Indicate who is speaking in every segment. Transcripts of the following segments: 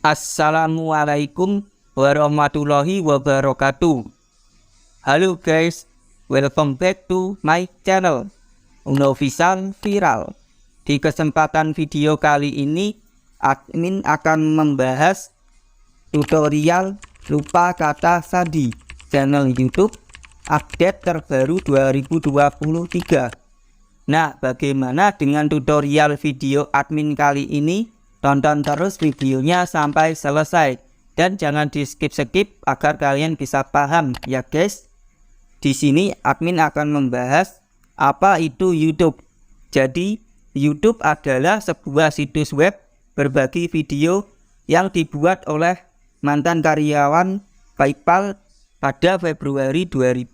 Speaker 1: Assalamualaikum warahmatullahi wabarakatuh. Halo guys, welcome back to my channel Unovisan Viral. Di kesempatan video kali ini, admin akan membahas tutorial lupa kata sandi channel YouTube update terbaru 2023. Nah, bagaimana dengan tutorial video admin kali ini? Tonton terus videonya sampai selesai dan jangan di skip-skip agar kalian bisa paham ya guys. Di sini admin akan membahas apa itu YouTube. Jadi, YouTube adalah sebuah situs web berbagi video yang dibuat oleh mantan karyawan PayPal pada Februari 2005.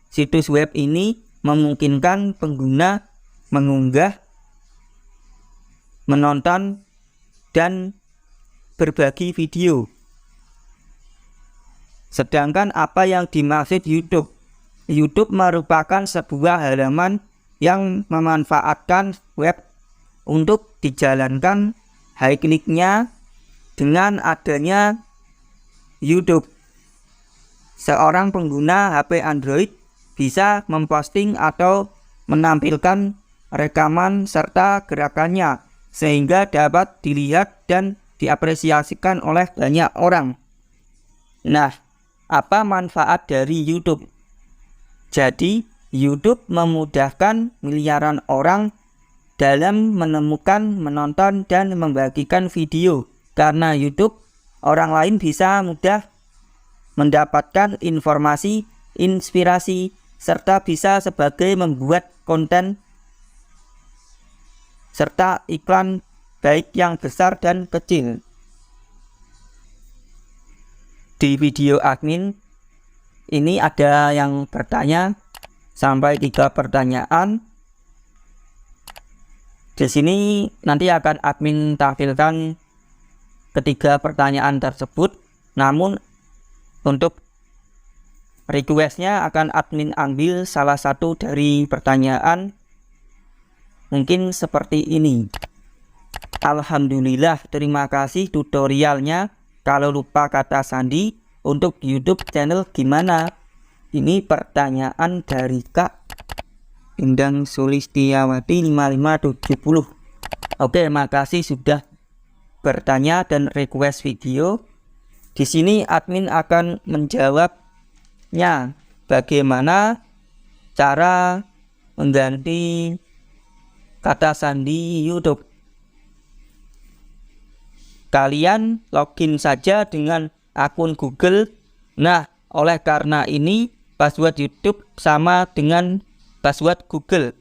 Speaker 1: Situs web ini memungkinkan pengguna mengunggah, menonton, dan berbagi video. Sedangkan apa yang dimaksud YouTube? YouTube merupakan sebuah halaman yang memanfaatkan web untuk dijalankan high-click-nya. Dengan adanya YouTube, seorang pengguna HP Android bisa memposting atau menampilkan rekaman serta gerakannya sehingga dapat dilihat dan diapresiasikan oleh banyak orang. Nah, apa manfaat dari YouTube? Jadi, YouTube memudahkan miliaran orang dalam menemukan, menonton, dan membagikan video. Karena YouTube, orang lain bisa mudah mendapatkan informasi, inspirasi, serta bisa sebagai membuat konten serta iklan baik yang besar dan kecil. Di video admin ini ada yang bertanya sampai 3 pertanyaan. Di sini nanti akan admin tampilkan ketiga pertanyaan tersebut. Namun untuk requestnya akan admin ambil salah satu dari pertanyaan. Mungkin seperti ini. Alhamdulillah, terima kasih tutorialnya. Kalau lupa kata sandi untuk YouTube channel gimana? Ini pertanyaan dari Kak Endang Sulistiawati 5570. Oke, makasih sudah bertanya dan request video. Di sini admin akan menjawabnya. Bagaimana cara mengganti kata sandi YouTube? Kalian login saja dengan akun Google. Nah, oleh karena ini password YouTube sama dengan password Google.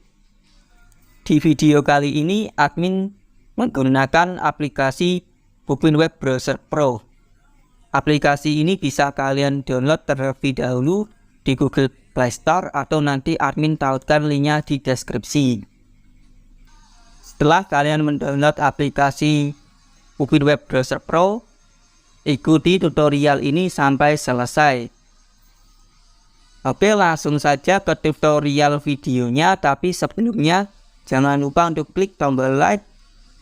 Speaker 1: Di video kali ini admin menggunakan aplikasi Pupin Web Browser Pro. Aplikasi ini bisa kalian download terlebih dahulu di Google Play Store atau nanti admin tautkan linknya di deskripsi. Setelah kalian mendownload aplikasi Pupin Web Browser Pro, ikuti tutorial ini sampai selesai. Oke, langsung saja ke tutorial videonya. Tapi sebelumnya, jangan lupa untuk klik tombol like,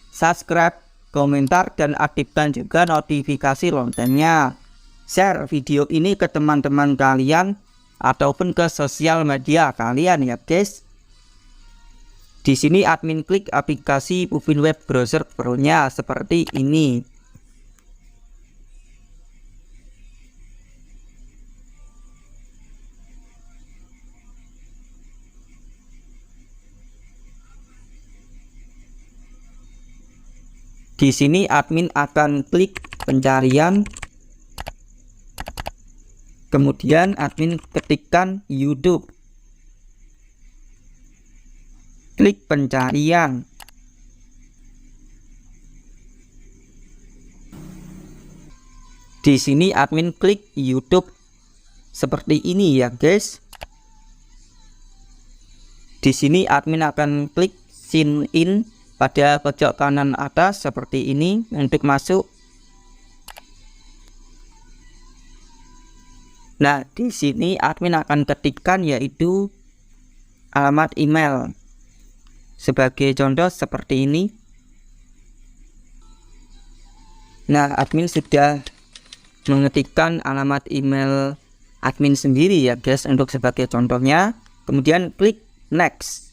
Speaker 1: subscribe, komentar, dan aktifkan juga notifikasi loncengnya. Share video ini ke teman-teman kalian ataupun ke sosial media kalian ya guys. Di sini admin klik aplikasi Pupin Web Browser Pro-nya seperti ini. Di sini admin akan klik pencarian. Kemudian admin ketikkan YouTube. Klik pencarian. Di sini admin klik YouTube seperti ini ya guys. Di sini admin akan klik sign in pada pojok kanan atas seperti ini untuk masuk. Nah, di sini admin akan ketikkan yaitu alamat email. Sebagai contoh seperti ini. Nah, admin sudah mengetikkan alamat email admin sendiri ya guys untuk sebagai contohnya, kemudian klik next.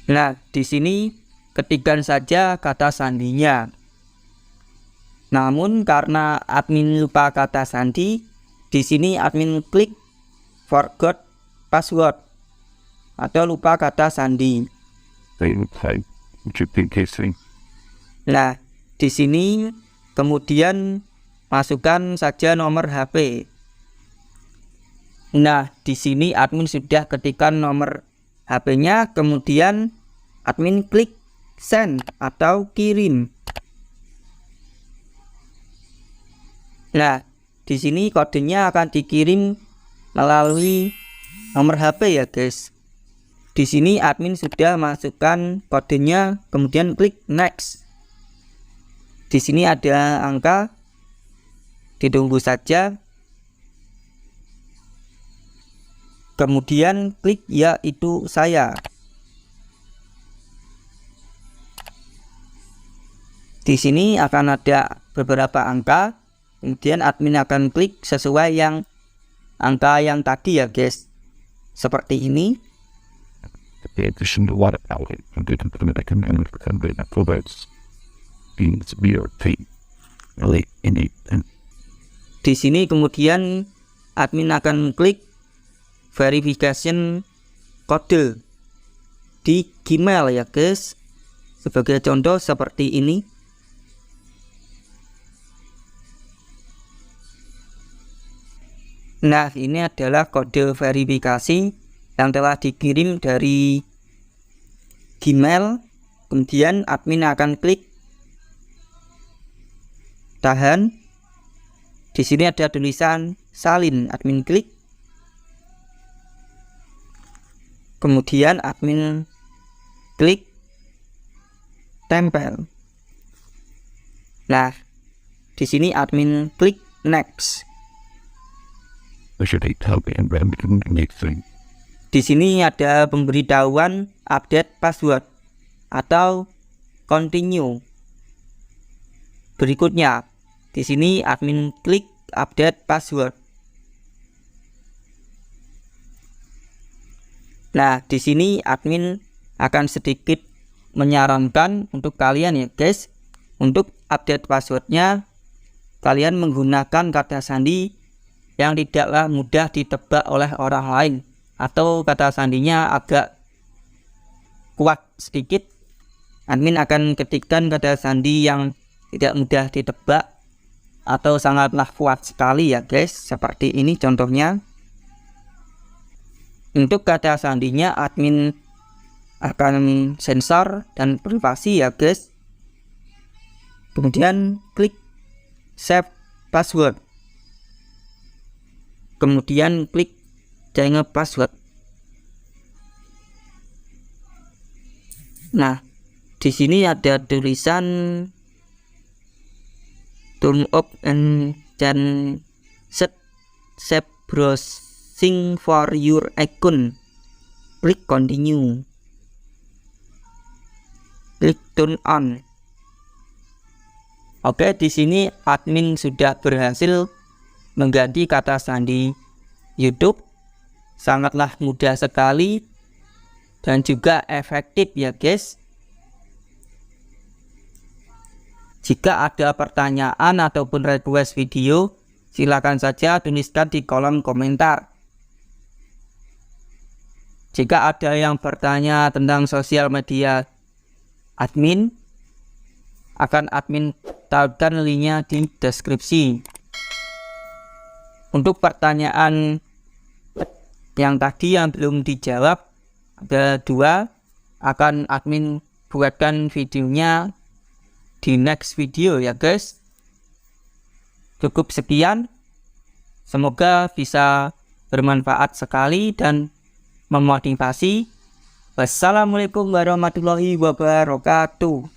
Speaker 1: Nah, di sini ketikkan saja kata sandinya. Namun karena admin lupa kata sandi, di sini admin klik forgot password atau lupa kata sandi. Nah, di sini kemudian masukkan saja nomor HP. Nah, di sini admin sudah ketikkan nomor HP-nya, kemudian admin klik send atau kirim. Nah, di sini kodenya akan dikirim melalui nomor HP ya guys. Di sini admin sudah masukkan kodenya, kemudian klik next. Di sini ada angka, ditunggu saja. Kemudian klik ya itu saya. Di sini akan ada beberapa angka, kemudian admin akan klik sesuai yang angka yang tadi ya guys. Seperti ini. Di sini kemudian admin akan klik verification kode di Gmail ya guys. Sebagai contoh seperti ini. Nah, ini adalah kode verifikasi yang telah dikirim dari Gmail. Kemudian admin akan klik tahan. Di sini ada tulisan salin, admin klik. Kemudian admin klik tempel. Nah, di sini admin klik next. Di sini ada pemberitahuan update password atau continue. Berikutnya, di sini admin klik update password. Nah, di sini admin akan sedikit menyarankan untuk kalian ya guys, untuk update passwordnya kalian menggunakan kata sandi yang tidaklah mudah ditebak oleh orang lain, atau kata sandinya agak kuat sedikit. Admin akan ketikkan kata sandi yang tidak mudah ditebak atau sangatlah kuat sekali ya guys, seperti ini contohnya. Untuk kata sandinya admin akan sensor dan privasi ya guys. Kemudian klik save password. Kemudian klik change password. Nah, di sini ada tulisan turn off and then set save browsing for your account. Klik continue. Klik turn on. Oke, di sini admin sudah berhasil mengganti kata sandi YouTube. Sangatlah mudah sekali dan juga efektif ya guys. Jika ada pertanyaan ataupun request video, silakan saja tuliskan di kolom komentar. Jika ada yang bertanya tentang sosial media admin, akan admin taruhkan linknya di deskripsi. Untuk pertanyaan yang tadi yang belum dijawab, ada 2, akan admin buatkan videonya di next video ya guys. Cukup sekian, semoga bisa bermanfaat sekali dan memotivasi. Wassalamualaikum warahmatullahi wabarakatuh.